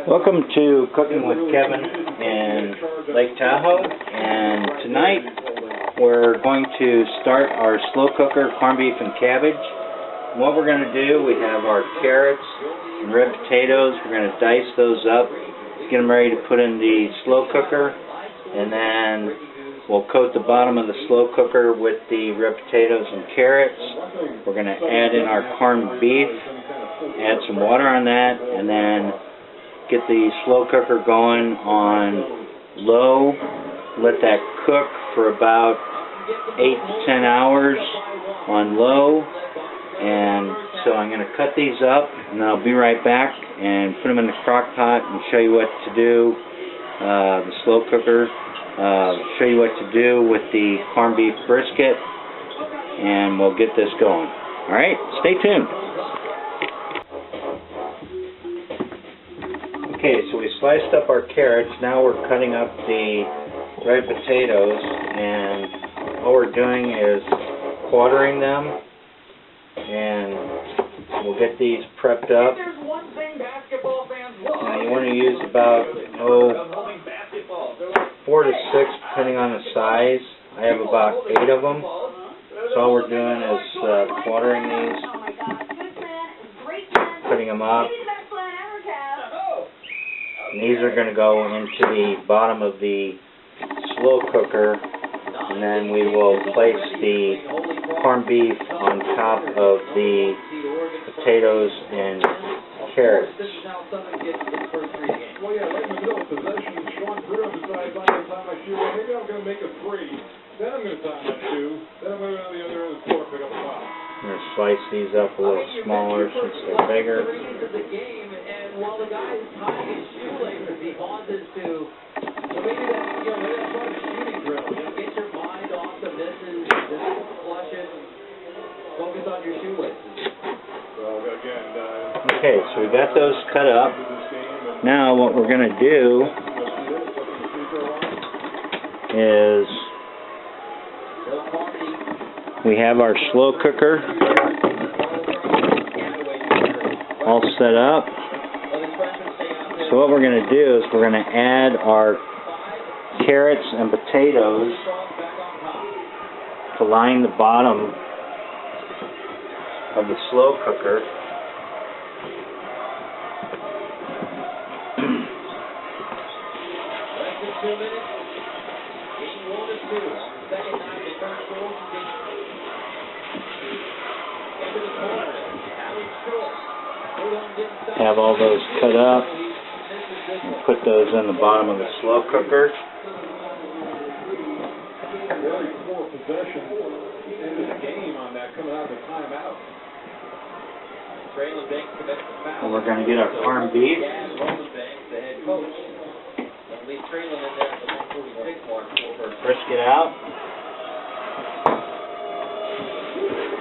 Welcome to Cooking with Kevin in Lake Tahoe, and tonight we're going to start our slow cooker corned beef and cabbage. And what we're going to do, we have our carrots and red potatoes. We're going to dice those up, get them ready to put in the slow cooker, and then we'll coat the bottom of the slow cooker with the red potatoes and carrots. We're going to add in our corned beef, add some water on that, and then get the slow cooker going on low. Let that cook for about 8 to 10 hours on low. And so I'm going to cut these up, and I'll be right back and put them in the crock pot and show you what to do, the slow cooker, show you what to do with the corned beef brisket, and we'll get this going. Alright, stay tuned. Okay, so we sliced up our carrots. Now we're cutting up the red potatoes, and all we're doing is quartering them, and we'll get these prepped up. Now you want to use about 4 to 6 depending on the size. I have about 8 of them. So all we're doing is quartering these, putting them up. And these are going to go into the bottom of the slow cooker, and then we will place the corned beef on top of the potatoes and carrots. I'm going to slice these up a little smaller since they're bigger. While the guy is tying his shoelaces, he pauses to, maybe that's, maybe that's part of the shooting drill. Get your mind off the misses, just flush it, focus on your shoelaces. Okay, so we got those cut up. Now what we're going to do is we have our slow cooker all set up. So what we're going to do is we're going to add our carrots and potatoes to line the bottom of the slow cooker. Have all those cut up. And put those in the bottom of the slow cooker. Very poor possession into the game on that coming out of the timeout. And we're going to get our corned beef. Brisket out.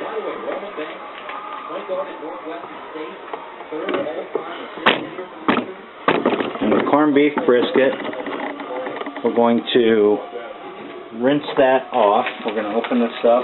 By the way, Roman Banks, point guard at Northwestern State, third all-time assist. And the corned beef brisket, we're going to rinse that off. We're going to open this up.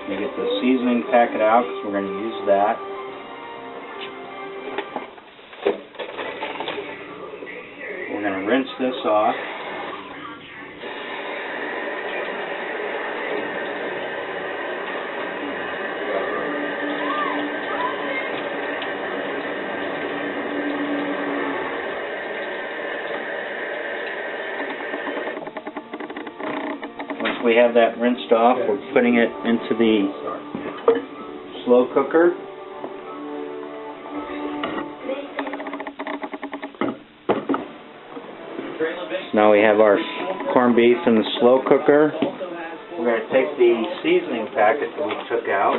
We get the seasoning packet out because we're going to use that. We're going to rinse this off. Once we have that rinsed off, we're putting it into the slow cooker. Now we have our corned beef in the slow cooker. We're going to take the seasoning packet that we took out.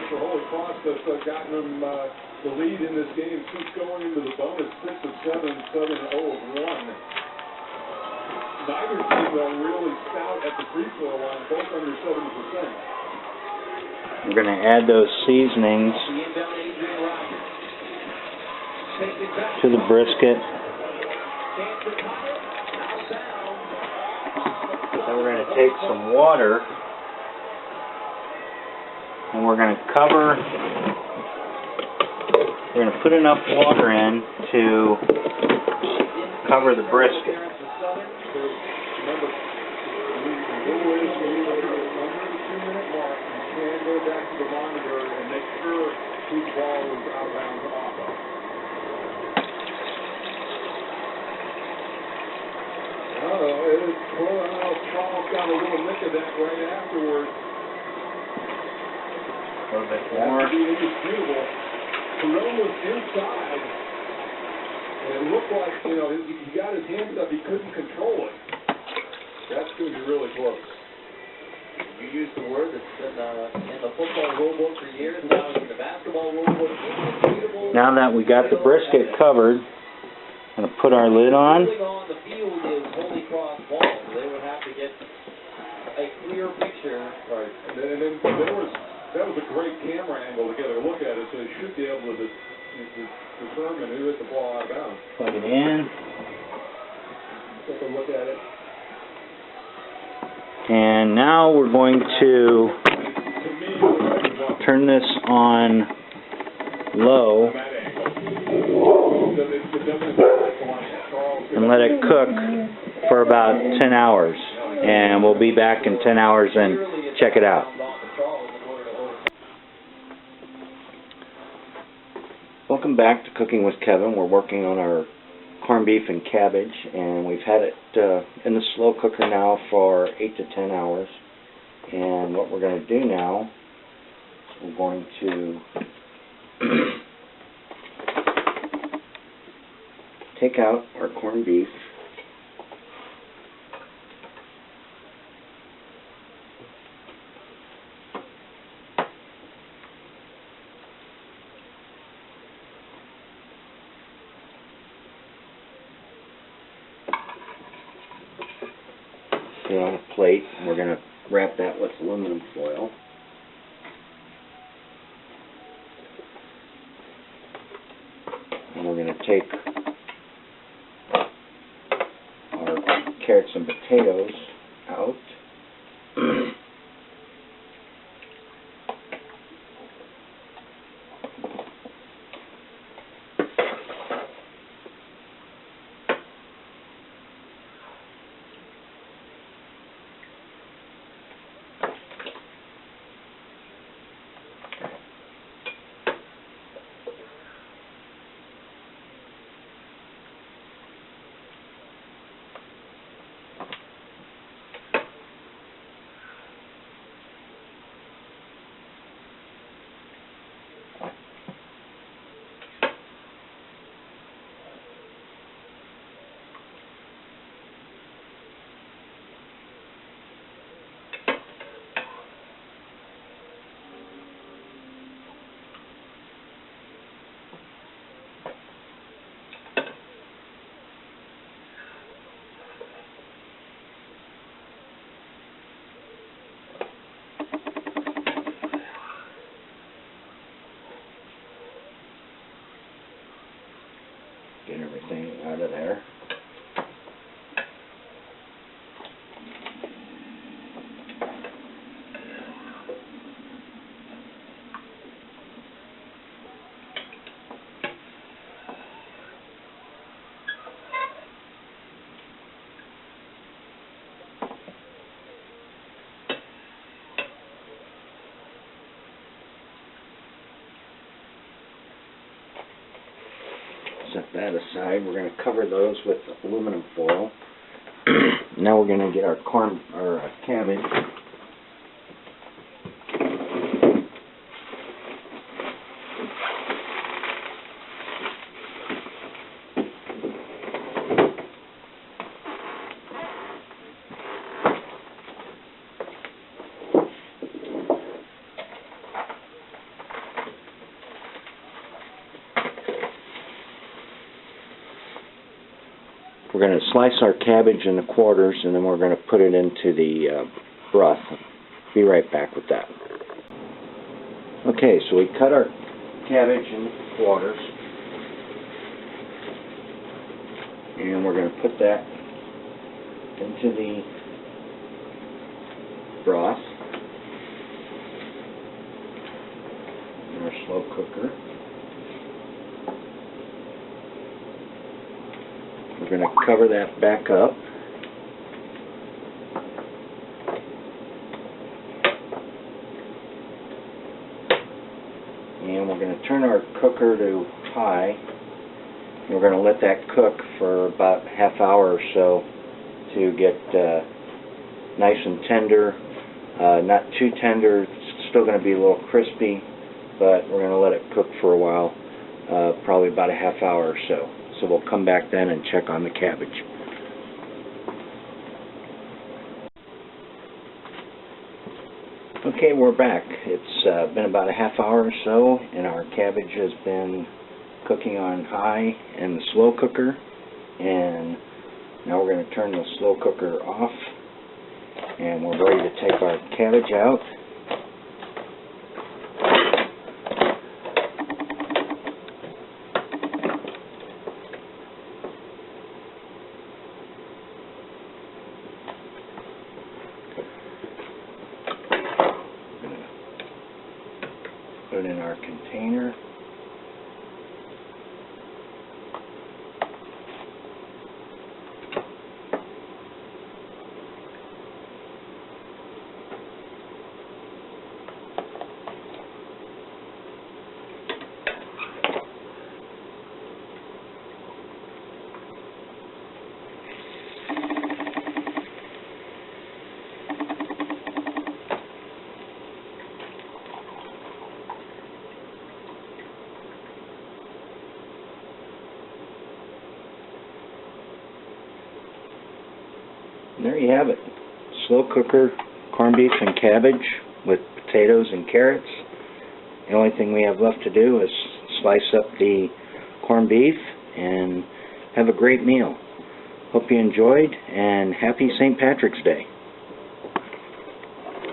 For Holy Cross that's gotten them the lead in this game since going into the bonus 6 of 7, Southern 0 of 1. neither team are really stout at the free throw line, both under 70%. We're going to add those seasonings to the brisket. Then we're going to take some water and we're going to cover. We're going to put enough water in to cover the brisket. Remember, the rule is when you under the 2-minute mark, you can go back to the monitor and make sure whose ball is out of bounds off of. It's cool. I don't know if Charles got a little nick of that right afterwards. A little bit more. Indisputable. Jerome was inside. And it looked like, he got his hands up. He couldn't control it. That's going to be really close. You used the word that's been in the football rulebook for years, now in the basketball rulebook. Now that we got the brisket covered, I'm going to put our lid on. On the field is Holy Cross ball, so they would have to get a clear picture. Right. And then that was a great camera angle to get a look at it, so they should be able to determine who hit the ball out of bounds. Plug it in. Take a look at it. And now we're going to turn this on low and let it cook for about 10 hours. And we'll be back in 10 hours and check it out. Welcome back to Cooking with Kevin. We're working on our corned beef and cabbage, and we've had it in the slow cooker now for 8 to 10 hours. And what we're going to do now is we're going to take out our corned beef. Put it on a plate, and we're going to wrap that with aluminum foil. And we're going to take our carrots and potatoes out. Get everything out of there. Set that aside. We're going to cover those with aluminum foil. Now we're going to get our cabbage. we're going to slice our cabbage into quarters, and then we're going to put it into the broth. Be right back with that. Okay, so we cut our cabbage into quarters, and we're going to put that into the broth in our slow cooker. We're going to cover that back up. And we're going to turn our cooker to high. We're going to let that cook for about half hour or so to get nice and tender. Not too tender. It's still going to be a little crispy, but we're going to let it cook for a while, probably about a half hour or so. So we'll come back then and check on the cabbage. Okay, we're back. It's been about a half hour or so, and our cabbage has been cooking on high in the slow cooker. And now we're going to turn the slow cooker off, and we're ready to take our cabbage out. Put it in our container. And there you have it. Slow cooker corned beef and cabbage with potatoes and carrots. The only thing we have left to do is slice up the corned beef and have a great meal. Hope you enjoyed, and happy St. Patrick's Day.